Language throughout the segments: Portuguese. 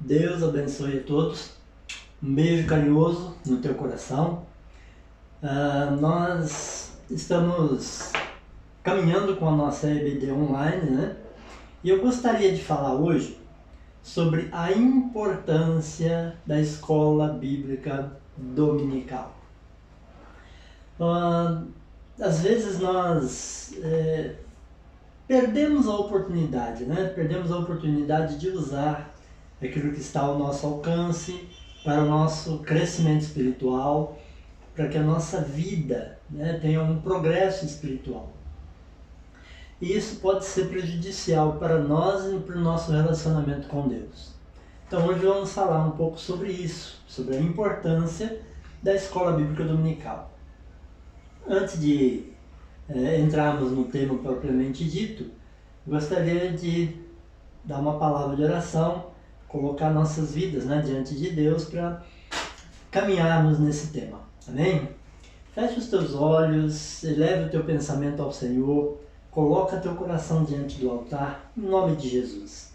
Deus abençoe a todos. Um beijo carinhoso no teu coração. Nós estamos caminhando com a nossa EBD online, né? E eu gostaria de falar hoje sobre a importância da escola bíblica dominical. Às vezes nós perdemos a oportunidade, né? Perdemos a oportunidade de usar aquilo que está ao nosso alcance para o nosso crescimento espiritual, para que a nossa vida, né, tenha um progresso espiritual. E isso pode ser prejudicial para nós e para o nosso relacionamento com Deus. Então hoje vamos falar um pouco sobre isso, sobre a importância da escola bíblica dominical. Antes de entrarmos no tema propriamente dito, gostaria de dar uma palavra de oração, colocar nossas vidas, né, diante de Deus para caminharmos nesse tema. Amém? Feche os teus olhos, eleve o teu pensamento ao Senhor, coloca teu coração diante do altar, em nome de Jesus.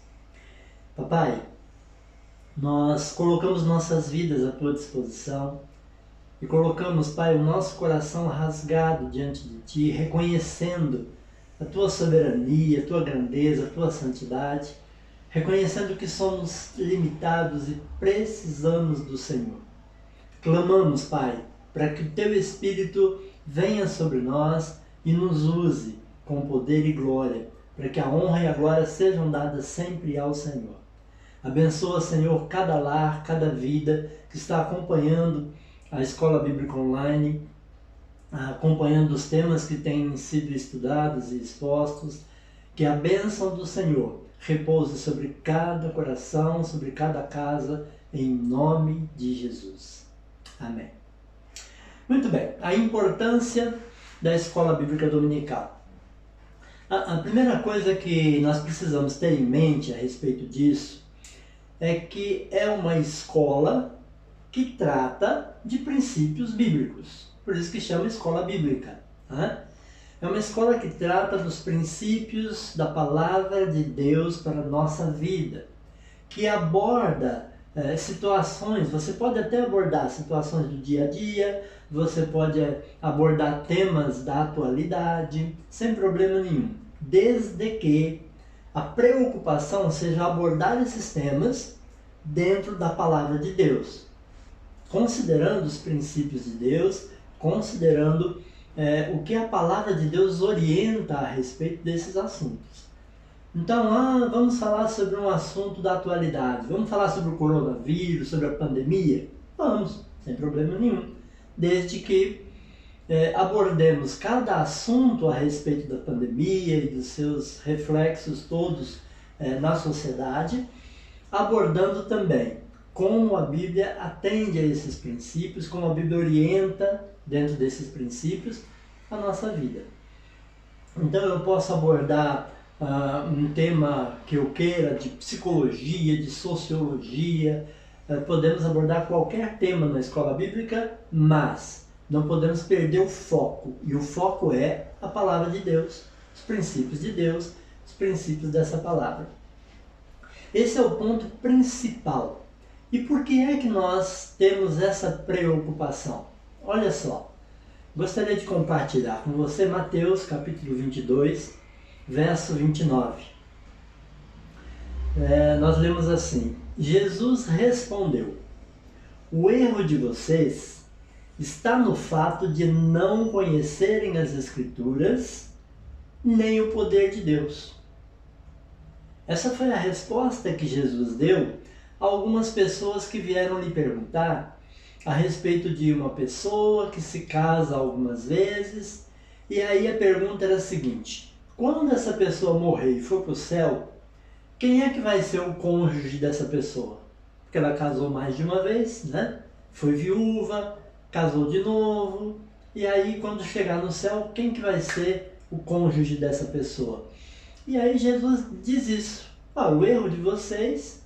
Papai, nós colocamos nossas vidas à tua disposição e colocamos, Pai, o nosso coração rasgado diante de ti, reconhecendo a tua soberania, a tua grandeza, a tua santidade, reconhecendo que somos limitados e precisamos do Senhor. Clamamos, Pai, para que o teu Espírito venha sobre nós e nos use com poder e glória, para que a honra e a glória sejam dadas sempre ao Senhor. Abençoa, Senhor, cada lar, cada vida que está acompanhando a Escola Bíblica Online, acompanhando os temas que têm sido estudados e expostos. Que a bênção do Senhor repouse sobre cada coração, sobre cada casa, em nome de Jesus. Amém. Muito bem, a importância da Escola Bíblica Dominical. A primeira coisa que nós precisamos ter em mente a respeito disso é que é uma escola que trata de princípios bíblicos. Por isso que chama escola bíblica. Né? É uma escola que trata dos princípios da palavra de Deus para a nossa vida, que aborda situações, você pode até abordar situações do dia a dia, você pode abordar temas da atualidade, sem problema nenhum, desde que a preocupação seja abordar esses temas dentro da palavra de Deus, considerando os princípios de Deus, considerando o que a palavra de Deus orienta a respeito desses assuntos. Então, vamos falar sobre um assunto da atualidade, vamos falar sobre o coronavírus, sobre a pandemia? Vamos, sem problema nenhum, desde que abordemos cada assunto a respeito da pandemia e dos seus reflexos todos na sociedade, abordando também como a Bíblia atende a esses princípios, como a Bíblia orienta dentro desses princípios a nossa vida. Então eu posso abordar um tema que eu queira de psicologia, de sociologia, podemos abordar qualquer tema na escola bíblica, mas não podemos perder o foco, e o foco é a palavra de Deus, os princípios de Deus, os princípios dessa palavra. Esse é o ponto principal. E por que é que nós temos essa preocupação? Olha só, gostaria de compartilhar com você Mateus capítulo 22, verso 29. Nós lemos assim: Jesus respondeu: o erro de vocês está no fato de não conhecerem as Escrituras nem o poder de Deus. Essa foi a resposta que Jesus deu a algumas pessoas que vieram lhe perguntar a respeito de uma pessoa que se casa algumas vezes, e aí a pergunta era a seguinte: quando essa pessoa morrer e for para o céu, quem é que vai ser o cônjuge dessa pessoa? Porque ela casou mais de uma vez, né? Foi viúva, casou de novo, e aí quando chegar no céu, quem que vai ser o cônjuge dessa pessoa? E aí Jesus diz isso: o erro de vocês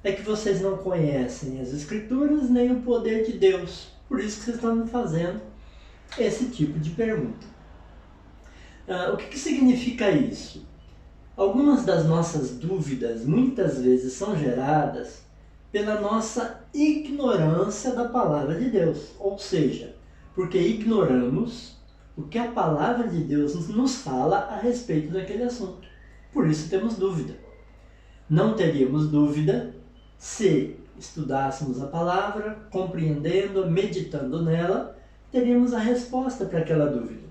é que vocês não conhecem as Escrituras nem o poder de Deus. Por isso que vocês estão me fazendo esse tipo de pergunta. O que significa isso? Algumas das nossas dúvidas muitas vezes são geradas pela nossa ignorância da palavra de Deus. Ou seja, porque ignoramos o que a palavra de Deus nos fala a respeito daquele assunto. Por isso temos dúvida. Não teríamos dúvida se estudássemos a palavra, compreendendo, meditando nela, teríamos a resposta para aquela dúvida.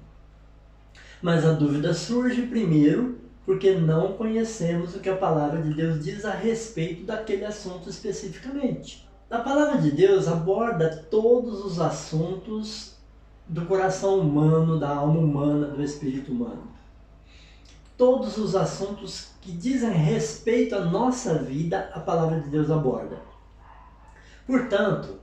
Mas a dúvida surge primeiro porque não conhecemos o que a palavra de Deus diz a respeito daquele assunto especificamente. A palavra de Deus aborda todos os assuntos do coração humano, da alma humana, do espírito humano. Todos os assuntos que dizem respeito à nossa vida, a palavra de Deus aborda. Portanto,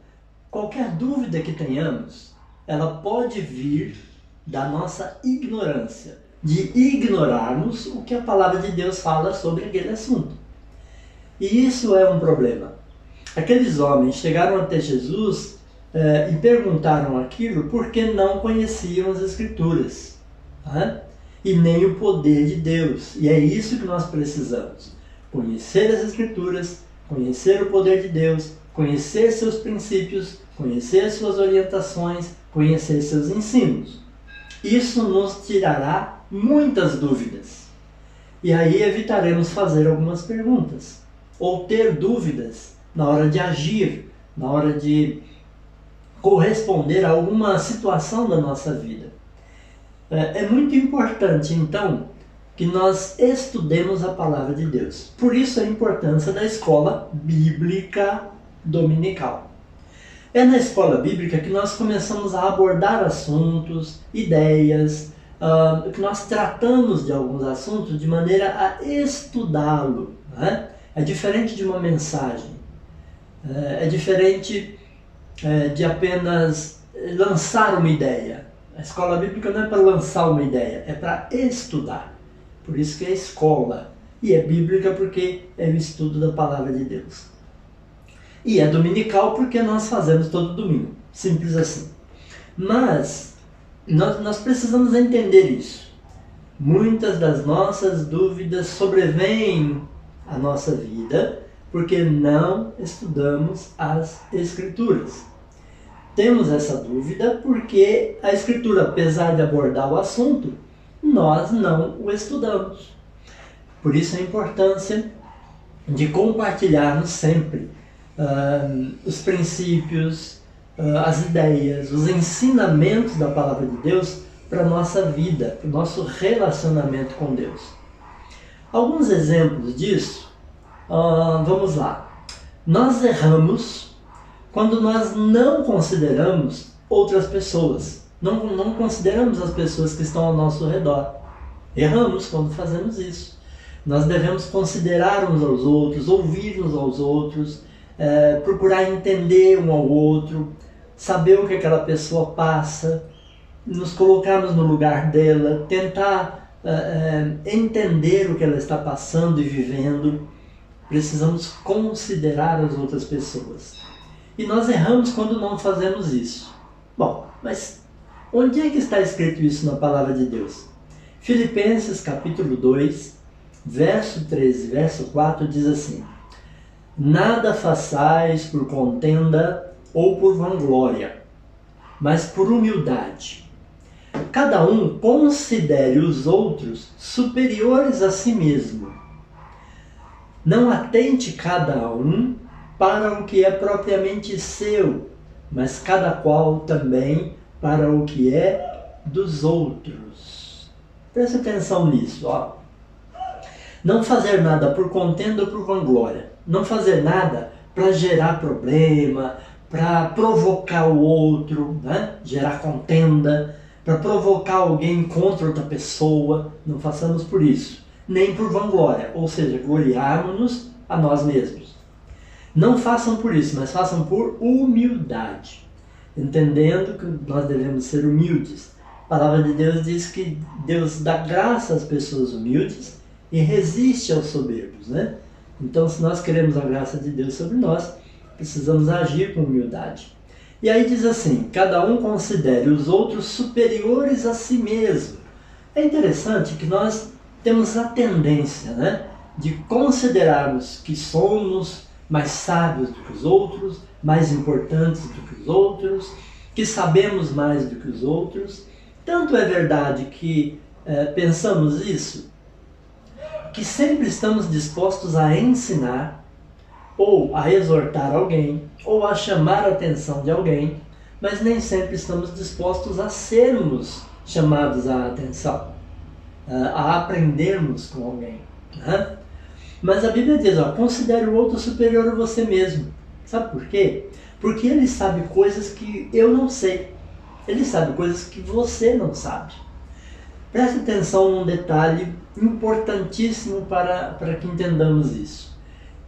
qualquer dúvida que tenhamos, ela pode vir da nossa ignorância, de ignorarmos o que a palavra de Deus fala sobre aquele assunto. E isso é um problema. Aqueles homens chegaram até Jesus e perguntaram aquilo porque não conheciam as Escrituras, e nem o poder de Deus. E é isso que nós precisamos. Conhecer as Escrituras, conhecer o poder de Deus, conhecer seus princípios, conhecer suas orientações, conhecer seus ensinos. Isso nos tirará muitas dúvidas. E aí evitaremos fazer algumas perguntas, ou ter dúvidas na hora de agir, na hora de corresponder a alguma situação da nossa vida. É muito importante, então, que nós estudemos a palavra de Deus. Por isso a importância da escola bíblica dominical. É na escola bíblica que nós começamos a abordar assuntos, ideias, que nós tratamos de alguns assuntos de maneira a estudá-lo. É diferente de uma mensagem. É diferente de apenas lançar uma ideia. A escola bíblica não é para lançar uma ideia, é para estudar. Por isso que é escola. E é bíblica porque é o estudo da palavra de Deus. E é dominical porque nós fazemos todo domingo. Simples assim. Mas nós precisamos entender isso. Muitas das nossas dúvidas sobrevêm à nossa vida porque não estudamos as Escrituras. Temos essa dúvida porque a Escritura, apesar de abordar o assunto, nós não o estudamos. Por isso a importância de compartilharmos sempre os princípios, as ideias, os ensinamentos da palavra de Deus para a nossa vida, para o nosso relacionamento com Deus. Alguns exemplos disso, vamos lá. Nós erramos quando nós não consideramos outras pessoas, não consideramos as pessoas que estão ao nosso redor. Erramos quando fazemos isso. Nós devemos considerar uns aos outros, ouvir uns aos outros, procurar entender um ao outro, saber o que aquela pessoa passa, nos colocarmos no lugar dela, tentar entender o que ela está passando e vivendo. Precisamos considerar as outras pessoas. E nós erramos quando não fazemos isso. Bom, mas onde é que está escrito isso na palavra de Deus? Filipenses capítulo 2, verso 13, verso 4 diz assim: nada façais por contenda ou por vanglória, mas por humildade. Cada um considere os outros superiores a si mesmo. Não atente cada um para o que é propriamente seu, mas cada qual também para o que é dos outros. Preste atenção nisso, Não fazer nada por contenda ou por vanglória. Não fazer nada para gerar problema, para provocar o outro, gerar contenda, para provocar alguém contra outra pessoa. Não façamos por isso. Nem por vanglória, ou seja, gloriarmos-nos a nós mesmos. Não façam por isso, mas façam por humildade, entendendo que nós devemos ser humildes. A palavra de Deus diz que Deus dá graça às pessoas humildes e resiste aos soberbos, Então, se nós queremos a graça de Deus sobre nós, precisamos agir com humildade. E aí diz assim: cada um considere os outros superiores a si mesmo. É interessante que nós temos a tendência, de considerarmos que somos mais sábios do que os outros, mais importantes do que os outros, que sabemos mais do que os outros. Tanto é verdade que pensamos isso, que sempre estamos dispostos a ensinar, ou a exortar alguém, ou a chamar a atenção de alguém, mas nem sempre estamos dispostos a sermos chamados à atenção, a aprendermos com alguém, né? Mas a Bíblia diz, considere o outro superior a você mesmo. Sabe por quê? Porque ele sabe coisas que eu não sei. Ele sabe coisas que você não sabe. Preste atenção num detalhe importantíssimo para que entendamos isso.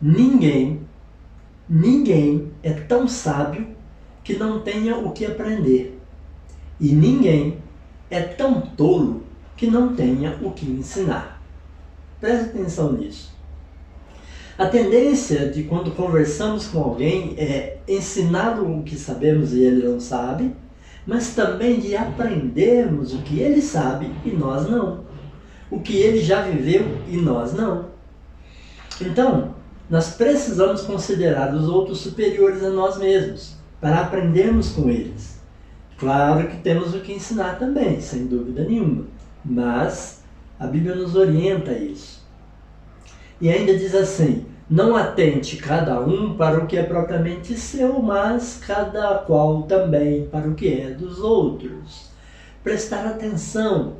Ninguém é tão sábio que não tenha o que aprender. E ninguém é tão tolo que não tenha o que ensinar. Preste atenção nisso. A tendência de quando conversamos com alguém é ensiná-lo o que sabemos e ele não sabe, mas também de aprendermos o que ele sabe e nós não. O que ele já viveu e nós não. Então, nós precisamos considerar os outros superiores a nós mesmos, para aprendermos com eles. Claro que temos o que ensinar também, sem dúvida nenhuma, mas a Bíblia nos orienta a isso. E ainda diz assim, não atente cada um para o que é propriamente seu, mas cada qual também para o que é dos outros. Prestar atenção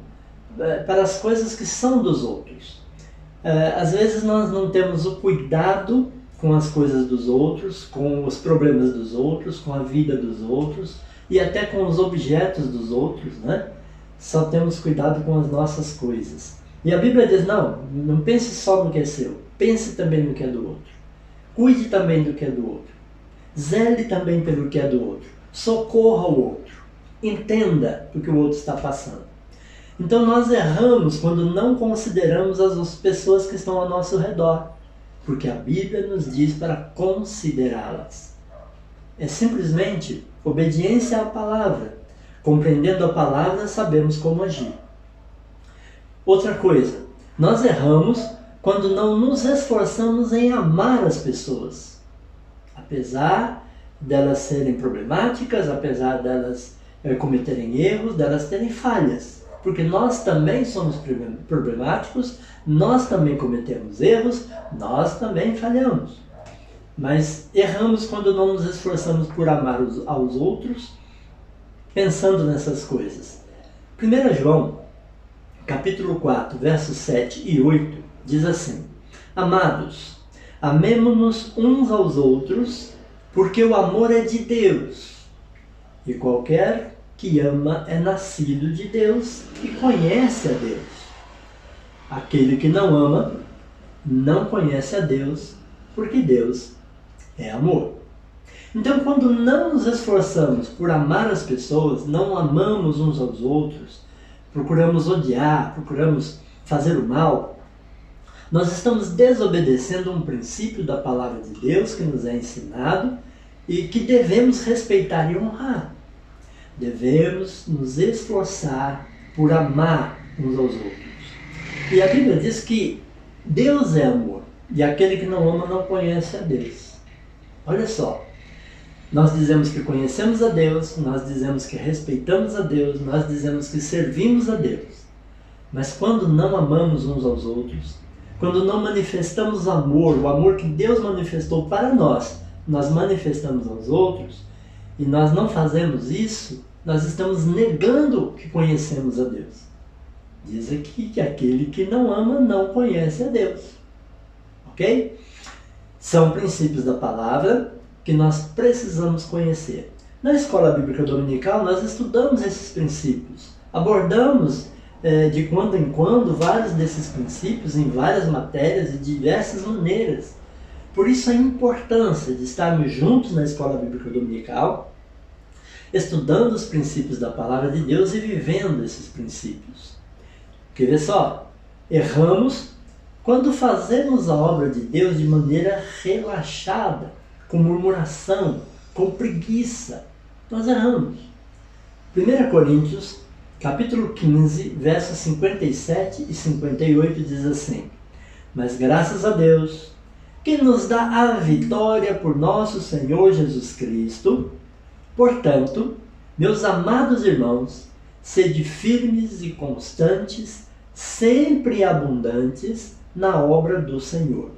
para as coisas que são dos outros. Às vezes nós não temos o cuidado com as coisas dos outros, com os problemas dos outros, com a vida dos outros e até com os objetos dos outros, né? Só temos cuidado com as nossas coisas. E a Bíblia diz, não pense só no que é seu, pense também no que é do outro. Cuide também do que é do outro. Zele também pelo que é do outro. Socorra o outro. Entenda o que o outro está passando. Então nós erramos quando não consideramos as pessoas que estão ao nosso redor, porque a Bíblia nos diz para considerá-las. É simplesmente obediência à palavra. Compreendendo a palavra, sabemos como agir. Outra coisa, nós erramos quando não nos esforçamos em amar as pessoas. Apesar delas serem problemáticas, apesar delas cometerem erros, delas terem falhas. Porque nós também somos problemáticos, nós também cometemos erros, nós também falhamos. Mas erramos quando não nos esforçamos por amar aos outros, pensando nessas coisas. 1 João, capítulo 4, versos 7 e 8, diz assim, amados, amemo-nos uns aos outros, porque o amor é de Deus, e qualquer que ama é nascido de Deus e conhece a Deus. Aquele que não ama não conhece a Deus, porque Deus é amor. Então, quando não nos esforçamos por amar as pessoas, não amamos uns aos outros, procuramos odiar, procuramos fazer o mal, nós estamos desobedecendo um princípio da palavra de Deus que nos é ensinado e que devemos respeitar e honrar. Devemos nos esforçar por amar uns aos outros. E a Bíblia diz que Deus é amor, e aquele que não ama não conhece a Deus. Olha só, nós dizemos que conhecemos a Deus, nós dizemos que respeitamos a Deus, nós dizemos que servimos a Deus. Mas quando não amamos uns aos outros, quando não manifestamos amor, o amor que Deus manifestou para nós, nós manifestamos aos outros, e nós não fazemos isso, nós estamos negando que conhecemos a Deus. Diz aqui que aquele que não ama não conhece a Deus. Ok? São princípios da palavra que nós precisamos conhecer. Na Escola Bíblica Dominical nós estudamos esses princípios. Abordamos de quando em quando vários desses princípios em várias matérias e de diversas maneiras. Por isso a importância de estarmos juntos na Escola Bíblica Dominical, estudando os princípios da Palavra de Deus e vivendo esses princípios. Quer ver só? Erramos quando fazemos a obra de Deus de maneira relaxada, com murmuração, com preguiça. Nós erramos. 1 Coríntios, capítulo 15, versos 57 e 58 diz assim, mas graças a Deus, que nos dá a vitória por nosso Senhor Jesus Cristo. Portanto, meus amados irmãos, sede firmes e constantes, sempre abundantes na obra do Senhor,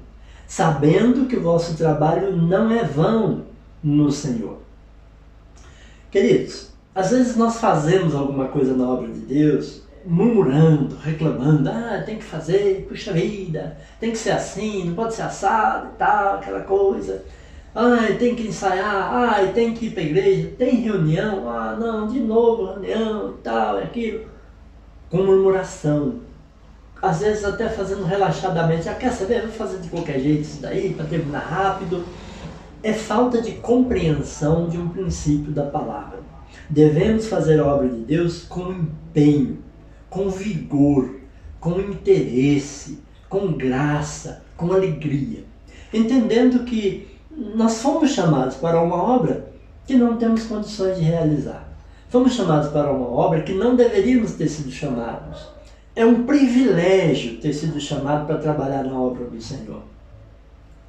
sabendo que o vosso trabalho não é vão no Senhor. Queridos, às vezes nós fazemos alguma coisa na obra de Deus, murmurando, reclamando, tem que fazer, puxa vida, tem que ser assim, não pode ser assado e tal, aquela coisa. Tem que ensaiar, tem que ir para a igreja, tem reunião, não, de novo reunião e tal, e aquilo. Com murmuração. Às vezes até fazendo relaxadamente, quer saber, vou fazer de qualquer jeito isso daí, para terminar rápido. É falta de compreensão de um princípio da palavra. Devemos fazer a obra de Deus com empenho, com vigor, com interesse, com graça, com alegria. Entendendo que nós fomos chamados para uma obra que não temos condições de realizar. Fomos chamados para uma obra que não deveríamos ter sido chamados. É um privilégio ter sido chamado para trabalhar na obra do Senhor.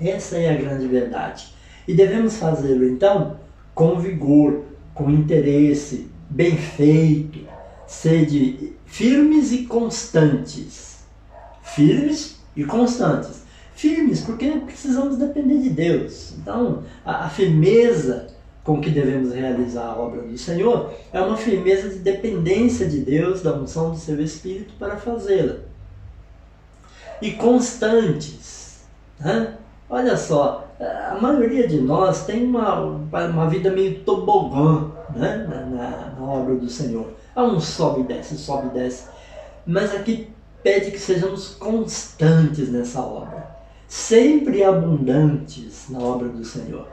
Essa é a grande verdade. E devemos fazê-lo, então, com vigor, com interesse, bem feito, sede firmes e constantes. Firmes e constantes. Firmes porque precisamos depender de Deus. Então, a firmeza com que devemos realizar a obra do Senhor é uma firmeza de dependência de Deus, da unção do seu Espírito para fazê-la. E constantes. Né? Olha só, a maioria de nós tem uma vida meio tobogã, né? na obra do Senhor. Um sobe e desce. Mas aqui pede que sejamos constantes nessa obra. Sempre abundantes na obra do Senhor.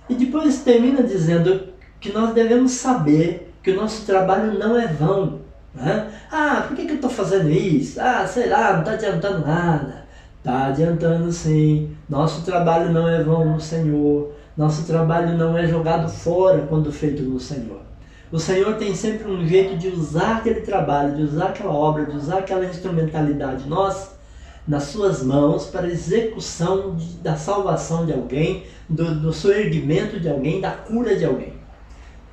E depois termina dizendo que nós devemos saber que o nosso trabalho não é vão. Né? Por que eu estou fazendo isso? Sei lá, não está adiantando nada. Está adiantando sim. Nosso trabalho não é vão no Senhor. Nosso trabalho não é jogado fora quando feito no Senhor. O Senhor tem sempre um jeito de usar aquele trabalho, de usar aquela obra, de usar aquela instrumentalidade nossa nas suas mãos para a execução da salvação de alguém, do soerguimento de alguém, da cura de alguém.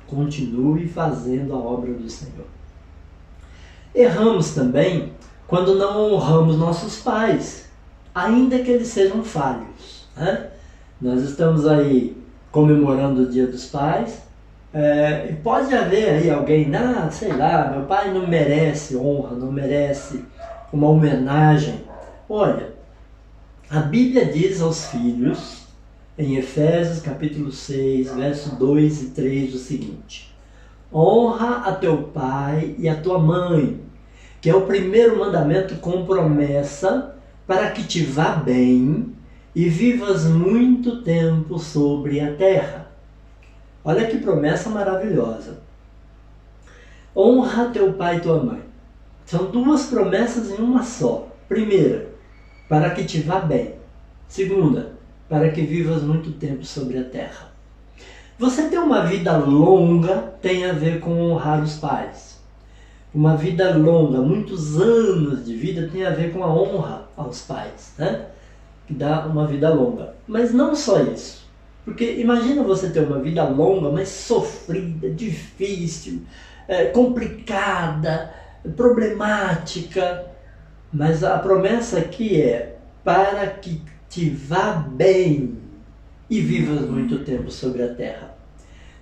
Continue fazendo a obra do Senhor. Erramos também quando não honramos nossos pais, ainda que eles sejam falhos. Né? Nós estamos aí comemorando o Dia dos Pais, e pode haver aí alguém, sei lá, meu pai não merece honra, não merece uma homenagem. Olha, a Bíblia diz aos filhos, em Efésios capítulo 6, verso 2 e 3, o seguinte: honra a teu pai e a tua mãe, que é o primeiro mandamento com promessa, para que te vá bem e vivas muito tempo sobre a terra. Olha que promessa maravilhosa. Honra teu pai e tua mãe. São duas promessas em uma só. Primeira, para que te vá bem. Segunda, para que vivas muito tempo sobre a terra. Você ter uma vida longa tem a ver com honrar os pais. Uma vida longa, muitos anos de vida, tem a ver com a honra aos pais, né? Que dá uma vida longa. Mas não só isso. Porque imagina você ter uma vida longa, mas sofrida, difícil, complicada, problemática. Mas a promessa aqui é para que te vá bem e vivas muito tempo sobre a terra.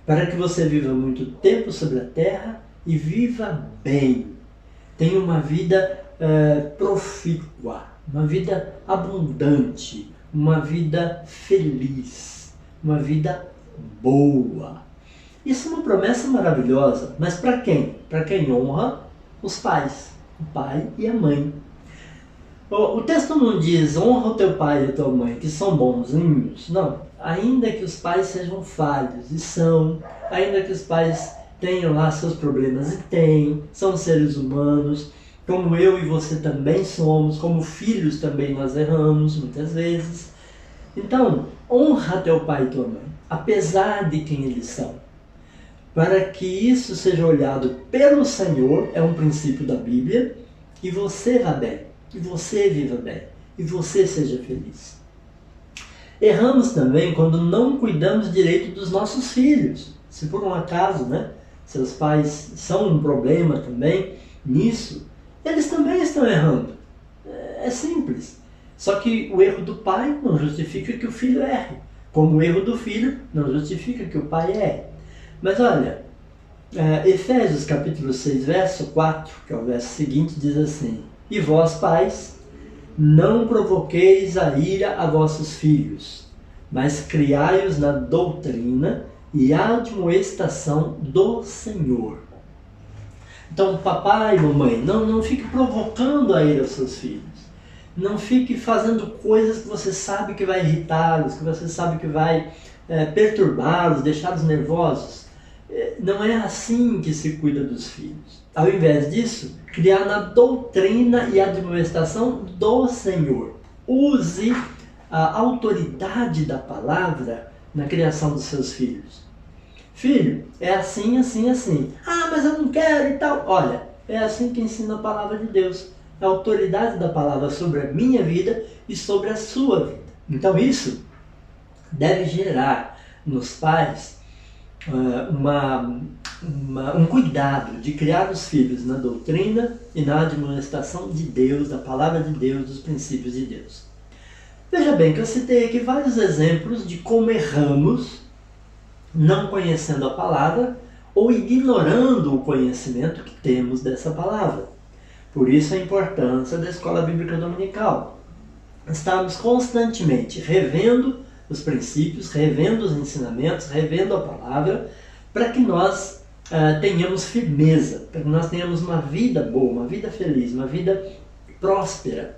Para que você viva muito tempo sobre a terra e viva bem. Tenha uma vida profícua, uma vida abundante, uma vida feliz, uma vida boa. Isso é uma promessa maravilhosa, mas para quem? Para quem honra os pais, o pai e a mãe. O texto não diz honra o teu pai e a tua mãe, que são bonzinhos. Não, ainda que os pais sejam falhos, e são, ainda que os pais tenham lá seus problemas, e têm, são seres humanos, como eu e você também somos, como filhos também nós erramos muitas vezes. Então, honra teu pai e tua mãe, apesar de quem eles são, para que isso seja olhado pelo Senhor, é um princípio da Bíblia, e você vá bem, e você viva bem, e você seja feliz. Erramos também quando não cuidamos direito dos nossos filhos. Se por um acaso, seus pais são um problema também nisso, eles também estão errando. É simples. Só que o erro do pai não justifica que o filho erre, como o erro do filho não justifica que o pai erre. Mas olha, Efésios capítulo 6, verso 4, que é o verso seguinte, diz assim: E vós, pais, não provoqueis a ira a vossos filhos, mas criai-os na doutrina e admoestação do Senhor. Então, papai e mamãe, não fique provocando a ira aos seus filhos. Não fique fazendo coisas que você sabe que vai irritá-los, que você sabe que vai perturbá-los, deixá-los nervosos. Não é assim que se cuida dos filhos. Ao invés disso, criar na doutrina e admoestação do Senhor. Use a autoridade da palavra na criação dos seus filhos. Filho, é assim, assim, assim. Ah, mas eu não quero e tal. Olha, é assim que ensina a palavra de Deus. A autoridade da palavra sobre a minha vida e sobre a sua vida. Então isso deve gerar nos pais um cuidado de criar os filhos na doutrina e na admoestação de Deus, da palavra de Deus, dos princípios de Deus. Veja bem que eu citei aqui vários exemplos de como erramos não conhecendo a palavra ou ignorando o conhecimento que temos dessa palavra. Por isso a importância da escola bíblica dominical. Estamos constantemente revendo os princípios, revendo os ensinamentos, revendo a palavra, para que nós tenhamos firmeza, para que nós tenhamos uma vida boa, uma vida feliz, uma vida próspera.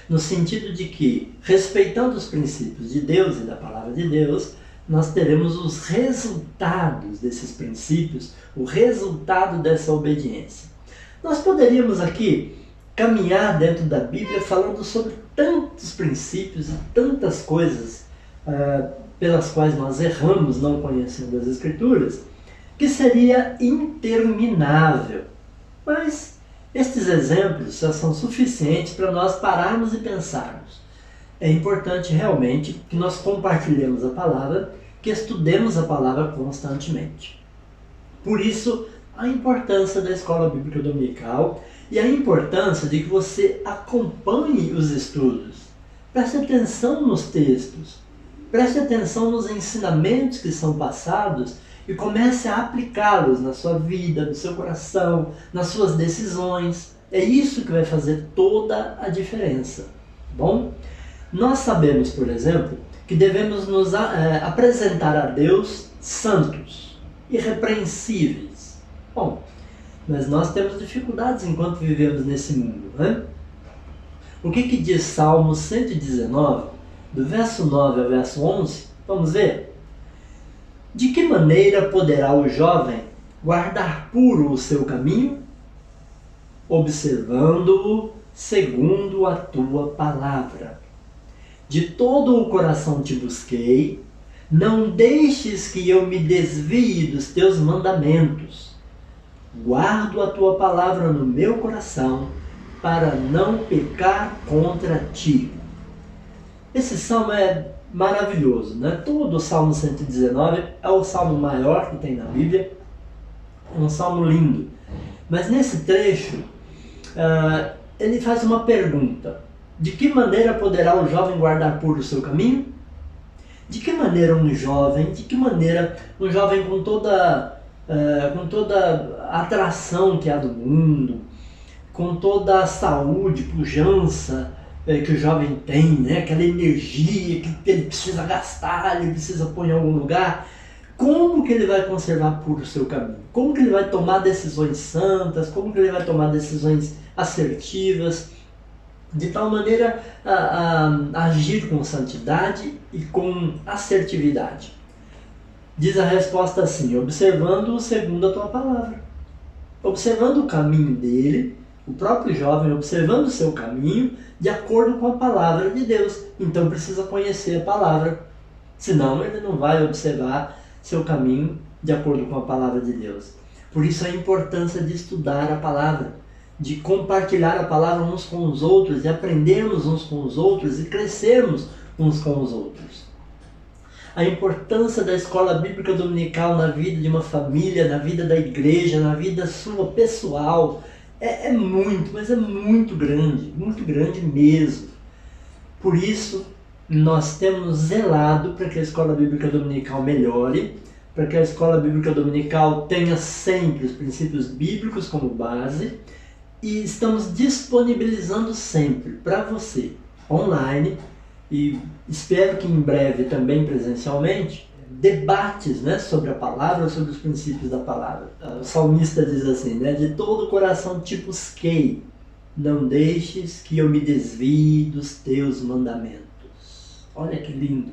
No sentido de que, respeitando os princípios de Deus e da palavra de Deus, nós teremos os resultados desses princípios, o resultado dessa obediência. Nós poderíamos aqui caminhar dentro da Bíblia falando sobre tantos princípios e tantas coisas pelas quais nós erramos não conhecendo as Escrituras, que seria interminável. Mas estes exemplos já são suficientes para nós pararmos e pensarmos. É importante realmente que nós compartilhemos a palavra, que estudemos a palavra constantemente. Por isso, a importância da escola bíblica dominical e a importância de que você acompanhe os estudos. Preste atenção nos textos, preste atenção nos ensinamentos que são passados e comece a aplicá-los na sua vida, no seu coração, nas suas decisões. É isso que vai fazer toda a diferença. Bom, nós sabemos, por exemplo, que devemos nos apresentar a Deus santos, irrepreensíveis. Bom, mas nós temos dificuldades enquanto vivemos nesse mundo, né? O que diz Salmo 119, do verso 9 ao verso 11? Vamos ver? De que maneira poderá o jovem guardar puro o seu caminho? Observando-o segundo a tua palavra. De todo o coração te busquei, não deixes que eu me desvie dos teus mandamentos. Guardo a tua palavra no meu coração, para não pecar contra ti. Esse salmo é maravilhoso, né? Todo o Salmo 119 é o salmo maior que tem na Bíblia, é um salmo lindo. Mas nesse trecho, ele faz uma pergunta: de que maneira poderá o jovem guardar puro o seu caminho? De que maneira um jovem com toda a atração que há do mundo, com toda a saúde, pujança que o jovem tem, né? Aquela energia que ele precisa gastar, ele precisa pôr em algum lugar, como que ele vai conservar puro o seu caminho? Como que ele vai tomar decisões santas? Como que ele vai tomar decisões assertivas? De tal maneira a agir com santidade e com assertividade. Diz a resposta assim: observando-o segundo a tua palavra. Observando o caminho dele, o próprio jovem observando o seu caminho de acordo com a palavra de Deus. Então precisa conhecer a palavra, senão ele não vai observar seu caminho de acordo com a palavra de Deus. Por isso a importância de estudar a palavra, de compartilhar a palavra uns com os outros, de aprendermos uns com os outros e crescermos uns com os outros. A importância da escola bíblica dominical na vida de uma família, na vida da igreja, na vida sua pessoal, é muito, mas é muito grande mesmo. Por isso, nós temos zelado para que a escola bíblica dominical melhore, para que a escola bíblica dominical tenha sempre os princípios bíblicos como base, e estamos disponibilizando sempre para você, online, e espero que em breve também presencialmente, debates, né, sobre a palavra, sobre os princípios da palavra. O salmista diz assim, né, de todo o coração te busquei, não deixes que eu me desvie dos teus mandamentos. Olha que lindo.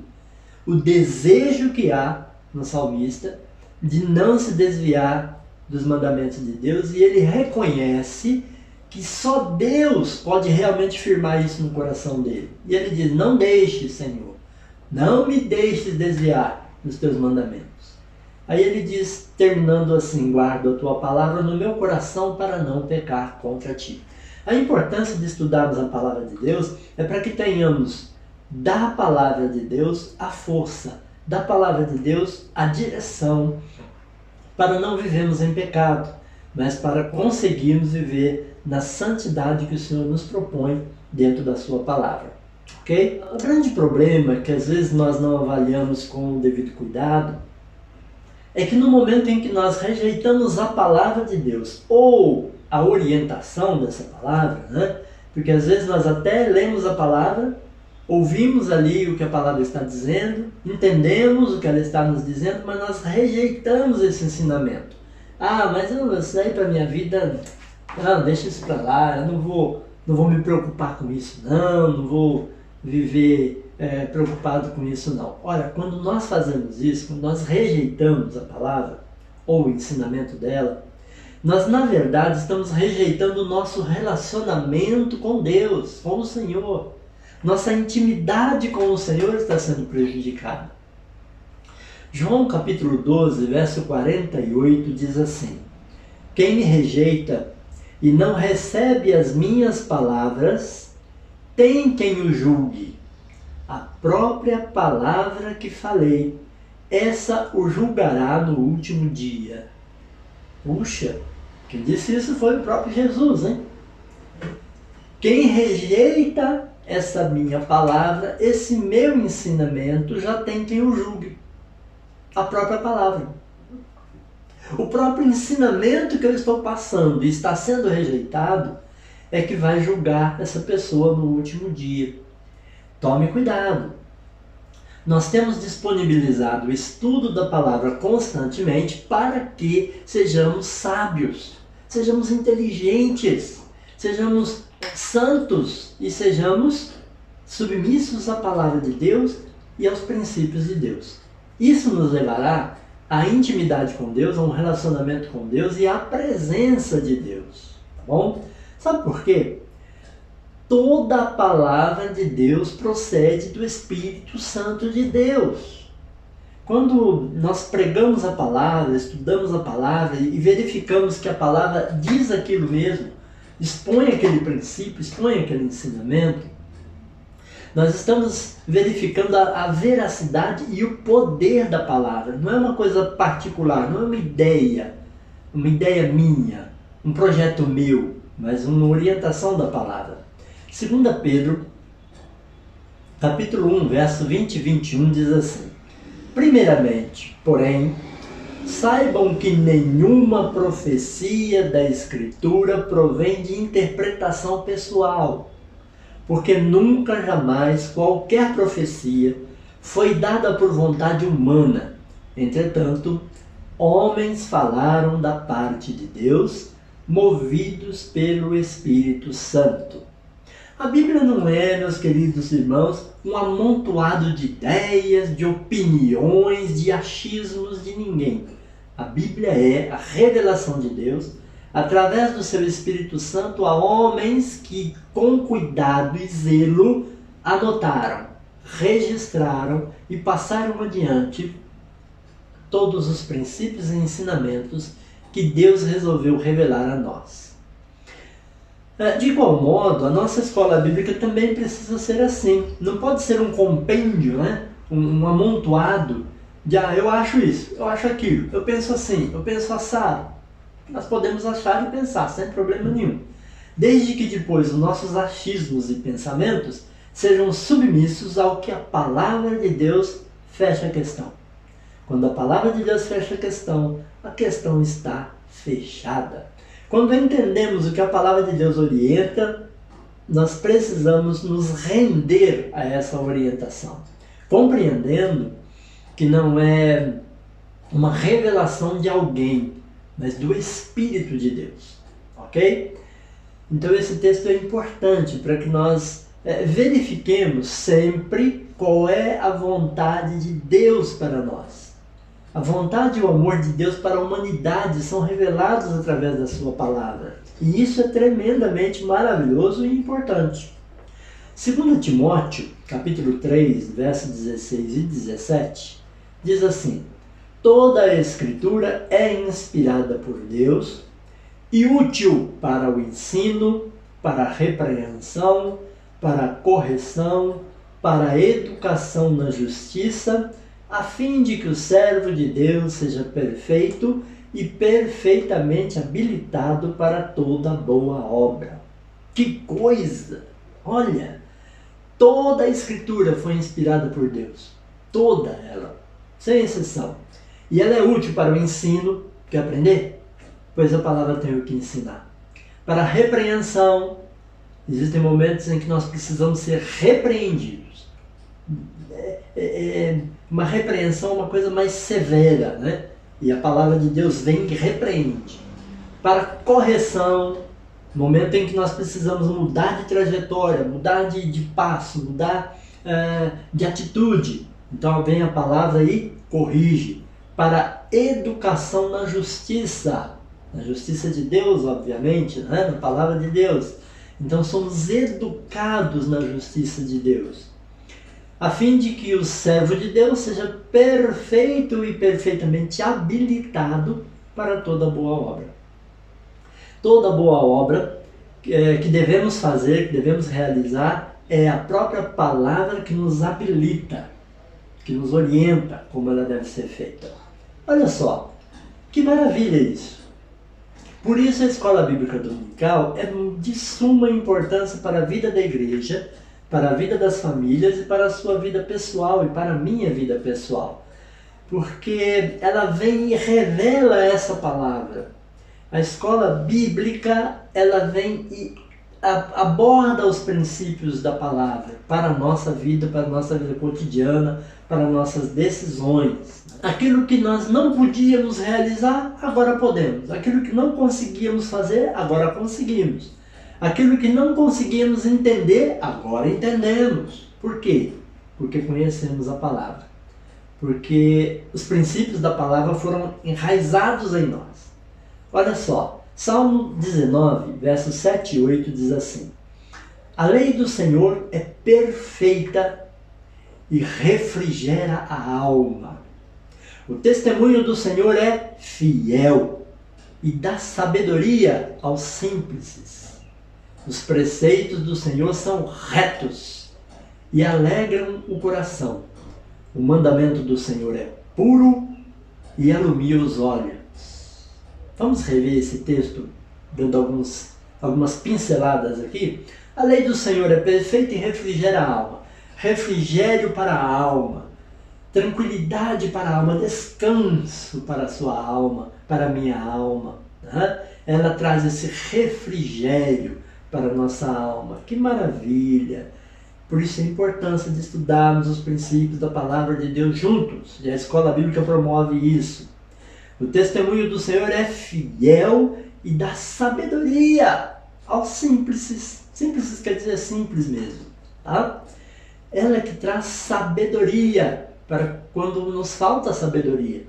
O desejo que há no salmista de não se desviar dos mandamentos de Deus, e ele reconhece que só Deus pode realmente firmar isso no coração dele. E ele diz, não deixes, Senhor, não me deixes desviar dos teus mandamentos. Aí ele diz, terminando assim, guardo a tua palavra no meu coração para não pecar contra ti. A importância de estudarmos a palavra de Deus é para que tenhamos da palavra de Deus a força, da palavra de Deus a direção, para não vivermos em pecado, mas para conseguirmos viver na santidade que o Senhor nos propõe dentro da sua palavra. Ok? O grande problema que às vezes nós não avaliamos com o devido cuidado é que no momento em que nós rejeitamos a palavra de Deus ou a orientação dessa palavra, né? Porque às vezes nós até lemos a palavra, ouvimos ali o que a palavra está dizendo, entendemos o que ela está nos dizendo, mas nós rejeitamos esse ensinamento. Ah, mas isso daí para a minha vida, não, deixa isso para lá, eu não vou me preocupar com isso, não vou viver preocupado com isso, não. Olha, quando nós fazemos isso, quando nós rejeitamos a palavra ou o ensinamento dela, nós na verdade estamos rejeitando o nosso relacionamento com Deus, com o Senhor. Nossa intimidade com o Senhor está sendo prejudicada. João capítulo 12, verso 48 diz assim: quem me rejeita e não recebe as minhas palavras, tem quem o julgue. A própria palavra que falei, essa o julgará no último dia. Puxa, quem disse isso foi o próprio Jesus, hein? Quem rejeita essa minha palavra, esse meu ensinamento, já tem quem o julgue. A própria palavra. O próprio ensinamento que eu estou passando e está sendo rejeitado é que vai julgar essa pessoa no último dia. Tome cuidado. Nós temos disponibilizado o estudo da palavra constantemente para que sejamos sábios, sejamos inteligentes, sejamos santos e sejamos submissos à palavra de Deus e aos princípios de Deus. Isso nos levará à intimidade com Deus, a um relacionamento com Deus e à presença de Deus. Tá bom? Sabe por quê? Toda a palavra de Deus procede do Espírito Santo de Deus. Quando nós pregamos a palavra, estudamos a palavra e verificamos que a palavra diz aquilo mesmo, expõe aquele princípio, expõe aquele ensinamento, nós estamos verificando a veracidade e o poder da palavra. Não é uma coisa particular, não é uma ideia minha, um projeto meu, mas uma orientação da palavra. 2 Pedro, capítulo 1, verso 20 e 21 diz assim: primeiramente, porém, saibam que nenhuma profecia da Escritura provém de interpretação pessoal, porque nunca jamais qualquer profecia foi dada por vontade humana. Entretanto, homens falaram da parte de Deus, movidos pelo Espírito Santo. A Bíblia não é, meus queridos irmãos, um amontoado de ideias, de opiniões, de achismos de ninguém. A Bíblia é a revelação de Deus, através do seu Espírito Santo, a homens que, com cuidado e zelo, anotaram, registraram e passaram adiante todos os princípios e ensinamentos que Deus resolveu revelar a nós. De igual modo, a nossa escola bíblica também precisa ser assim. Não pode ser um compêndio, né? Um amontoado de, eu acho isso, eu acho aquilo, eu penso assim, eu penso assado. Nós podemos achar e pensar, sem problema nenhum. Desde que depois os nossos achismos e pensamentos sejam submissos ao que a palavra de Deus fecha a questão. Quando a palavra de Deus fecha a questão está fechada. Quando entendemos o que a palavra de Deus orienta, nós precisamos nos render a essa orientação, compreendendo que não é uma revelação de alguém, mas do Espírito de Deus, ok? Então esse texto é importante para que nós verifiquemos sempre qual é a vontade de Deus para nós. A vontade e o amor de Deus para a humanidade são revelados através da sua palavra. E isso é tremendamente maravilhoso e importante. 2 Timóteo, capítulo 3, versos 16 e 17, diz assim: toda a Escritura é inspirada por Deus e útil para o ensino, para a repreensão, para a correção, para a educação na justiça, a fim de que o servo de Deus seja perfeito e perfeitamente habilitado para toda boa obra. Que coisa! Olha, toda a Escritura foi inspirada por Deus. Toda ela, sem exceção. E ela é útil para o ensino. Quer aprender? Pois a palavra tem o que ensinar. Para a repreensão, existem momentos em que nós precisamos ser repreendidos. Uma repreensão é uma coisa mais severa, né? E a palavra de Deus vem e repreende. Para correção, momento em que nós precisamos mudar de trajetória, mudar de passo, mudar de atitude. Então vem a palavra e corrige. Para educação na justiça de Deus, obviamente, né? Na palavra de Deus. Então somos educados na justiça de Deus, a fim de que o servo de Deus seja perfeito e perfeitamente habilitado para toda boa obra. Toda boa obra que devemos fazer, que devemos realizar, é a própria palavra que nos habilita, que nos orienta como ela deve ser feita. Olha só, que maravilha isso! Por isso a escola bíblica dominical é de suma importância para a vida da igreja, para a vida das famílias e para a sua vida pessoal e para a minha vida pessoal. Porque ela vem e revela essa palavra. A escola bíblica, ela vem e aborda os princípios da palavra para a nossa vida cotidiana, para nossas decisões. Aquilo que nós não podíamos realizar, agora podemos. Aquilo que não conseguíamos fazer, agora conseguimos. Aquilo que não conseguíamos entender, agora entendemos. Por quê? Porque conhecemos a palavra. Porque os princípios da palavra foram enraizados em nós. Olha só, Salmo 19, versos 7 e 8 diz assim: a lei do Senhor é perfeita e refrigera a alma. O testemunho do Senhor é fiel e dá sabedoria aos simples. Os preceitos do Senhor são retos e alegram o coração. O mandamento do Senhor é puro e alumia os olhos. Vamos rever esse texto, dando algumas pinceladas aqui. A lei do Senhor é perfeita e refrigera a alma. Refrigério para a alma, tranquilidade para a alma, descanso para a sua alma, para a minha alma. Né? Ela traz esse refrigério para a nossa alma. Que maravilha! Por isso a importância de estudarmos os princípios da palavra de Deus juntos. E a escola bíblica promove isso. O testemunho do Senhor é fiel e dá sabedoria aos simples. Simples quer dizer simples mesmo. Tá? Ela é que traz sabedoria para quando nos falta sabedoria.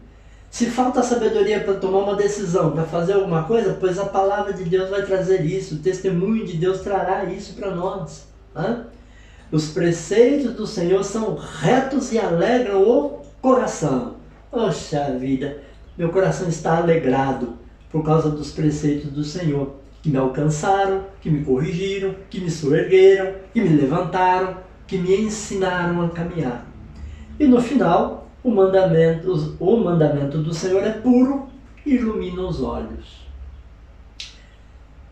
Se falta sabedoria para tomar uma decisão, para fazer alguma coisa, pois a palavra de Deus vai trazer isso. O testemunho de Deus trará isso para nós. Tá? Os preceitos do Senhor são retos e alegram o coração. Poxa vida, meu coração está alegrado por causa dos preceitos do Senhor. que me alcançaram, que me corrigiram, que me soergueram, que me levantaram, que me ensinaram a caminhar. E no final, o mandamento do Senhor é puro e ilumina os olhos.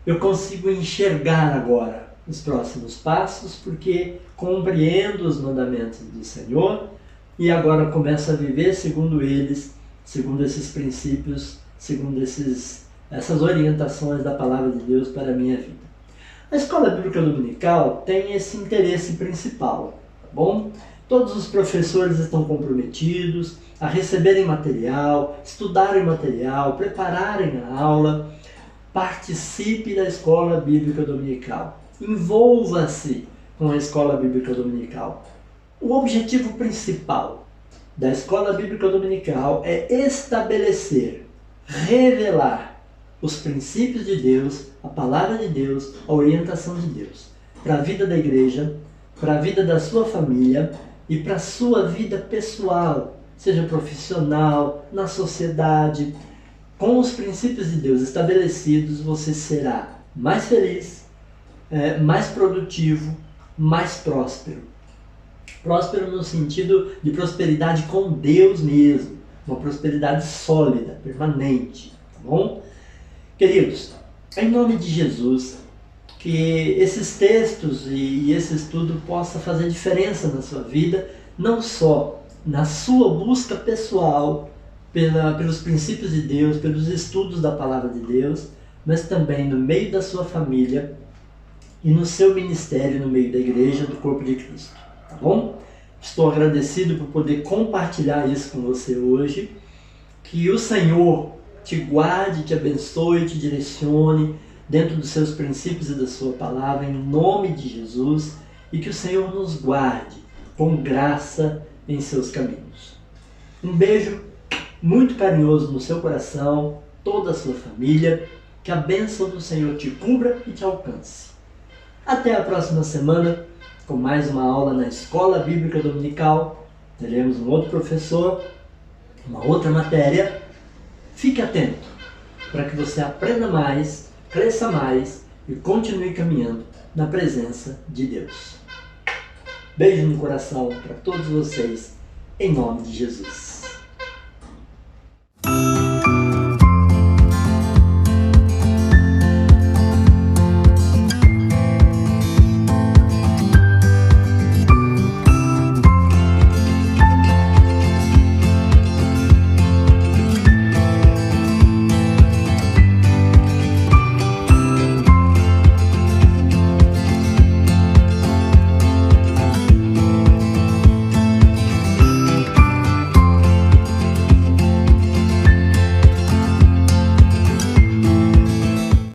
Eu consigo enxergar agora os próximos passos porque compreendo os mandamentos do Senhor e agora começo a viver segundo eles, segundo esses princípios, segundo essas orientações da Palavra de Deus para a minha vida. A Escola Bíblica Dominical tem esse interesse principal, tá bom? Todos os professores estão comprometidos a receberem material, estudarem material, prepararem a aula. Participe da Escola Bíblica Dominical. Envolva-se com a Escola Bíblica Dominical. O objetivo principal da Escola Bíblica Dominical é estabelecer, revelar os princípios de Deus, a Palavra de Deus, a orientação de Deus para a vida da igreja, para a vida da sua família e para a sua vida pessoal, seja profissional, na sociedade. Com os princípios de Deus estabelecidos, você será mais feliz, mais produtivo, mais próspero. Próspero no sentido de prosperidade com Deus mesmo, uma prosperidade sólida, permanente, tá bom? Queridos, em nome de Jesus, que esses textos e esse estudo possa fazer diferença na sua vida, não só na sua busca pessoal, pelos princípios de Deus, pelos estudos da Palavra de Deus, mas também no meio da sua família e no seu ministério no meio da igreja, do corpo de Cristo, tá bom? Estou agradecido por poder compartilhar isso com você hoje. Que o Senhor te guarde, te abençoe, te direcione dentro dos seus princípios e da sua palavra, em nome de Jesus, e que o Senhor nos guarde com graça em seus caminhos. Um beijo muito carinhoso no seu coração, toda a sua família, que a bênção do Senhor te cubra e te alcance. Até a próxima semana, com mais uma aula na Escola Bíblica Dominical. Teremos um outro professor, uma outra matéria. Fique atento para que você aprenda mais, cresça mais e continue caminhando na presença de Deus. Beijo no coração para todos vocês, em nome de Jesus.